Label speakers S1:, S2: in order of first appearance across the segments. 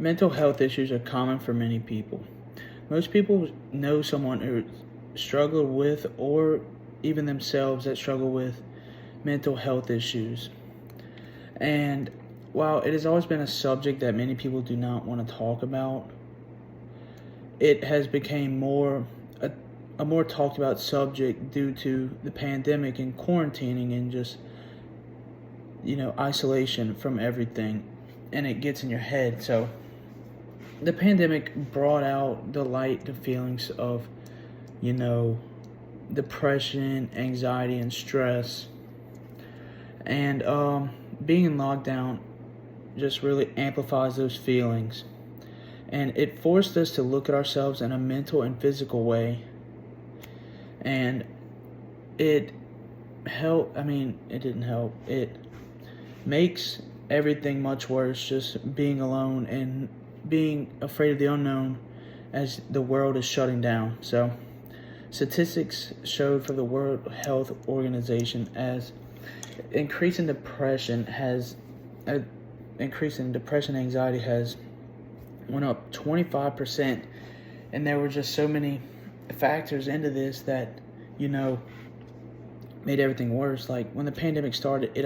S1: Mental health issues are common for many people. Most people know someone who struggled with, or even themselves that struggle with mental health issues. And while it has always been a subject that many people do not want to talk about, it has become a more talked about subject due to the pandemic and quarantining and just isolation from everything, and it gets in your head. So the pandemic brought out the light the feelings of depression, anxiety, and stress. And being in lockdown just really amplifies those feelings. And it forced us to look at ourselves in a mental and physical way. And it it didn't help. It makes everything much worse, just being alone and being afraid of the unknown as the world is shutting down. So statistics showed for the World Health Organization as increase in depression anxiety has went up 25%, and there were just so many factors into this that made everything worse. Like when the pandemic started, it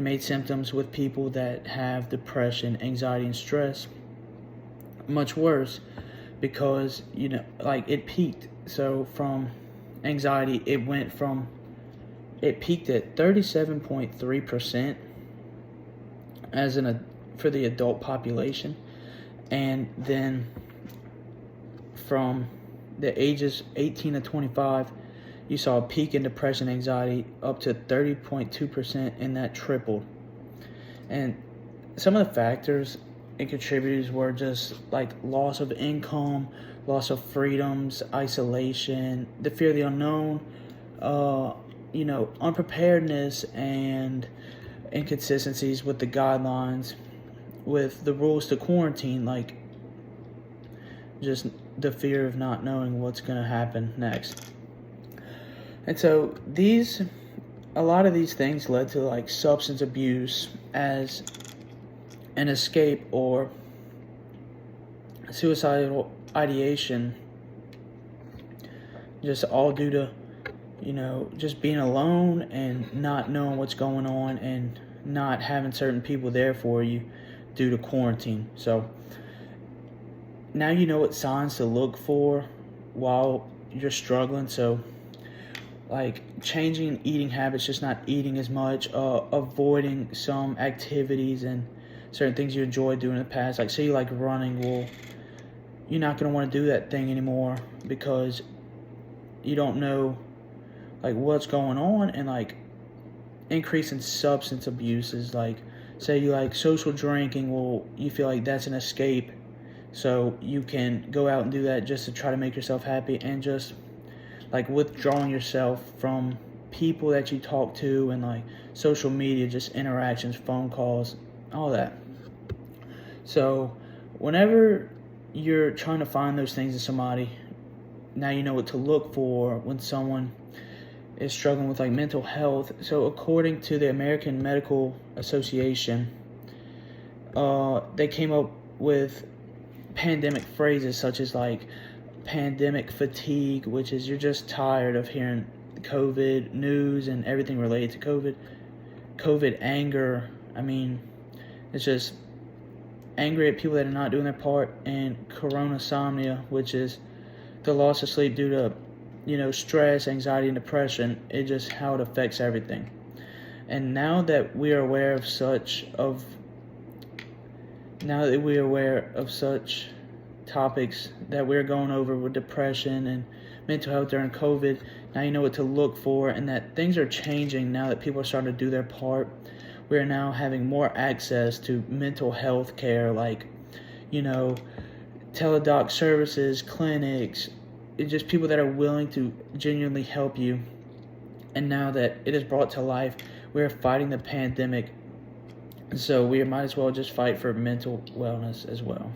S1: made symptoms with people that have depression, anxiety, and stress much worse, because it peaked. So from anxiety, it peaked at 37.3% for the adult population, and then from the ages 18 to 25, you saw a peak in depression, anxiety up to 30.2%, and that tripled. And some of the factors and contributors were just like loss of income, loss of freedoms, isolation, the fear of the unknown, unpreparedness, and inconsistencies with the guidelines, with the rules to quarantine, like just the fear of not knowing what's going to happen next. And so a lot of these things led to like substance abuse as an escape, or suicidal ideation, just all due to just being alone and not knowing what's going on and not having certain people there for you due to quarantine. So now you know what signs to look for while you're struggling. So like changing eating habits, just not eating as much, avoiding some activities and certain things you enjoyed doing in the past. Like say you like running, well, you're not going to want to do that thing anymore because you don't know like what's going on. And like increase in substance abuses, like say you like social drinking, well, you feel like that's an escape, so you can go out and do that just to try to make yourself happy, and just like withdrawing yourself from people that you talk to, and like social media, just interactions, phone calls, all that. So whenever you're trying to find those things in somebody, now you know what to look for when someone is struggling with like mental health. So according to the American Medical Association, they came up with pandemic phrases such as like pandemic fatigue, which is you're just tired of hearing COVID news and everything related to COVID anger. It's just angry at people that are not doing their part. And coronasomnia, which is the loss of sleep due to stress, anxiety, and depression. It just how it affects everything. And now that we are aware of such topics that we're going over with depression and mental health during COVID, now you know what to look for, and that things are changing now that people are starting to do their part. We are now having more access to mental health care, like teledoc services, clinics. It's just people that are willing to genuinely help you. And now that it is brought to life, we are fighting the pandemic. So we might as well just fight for mental wellness as well.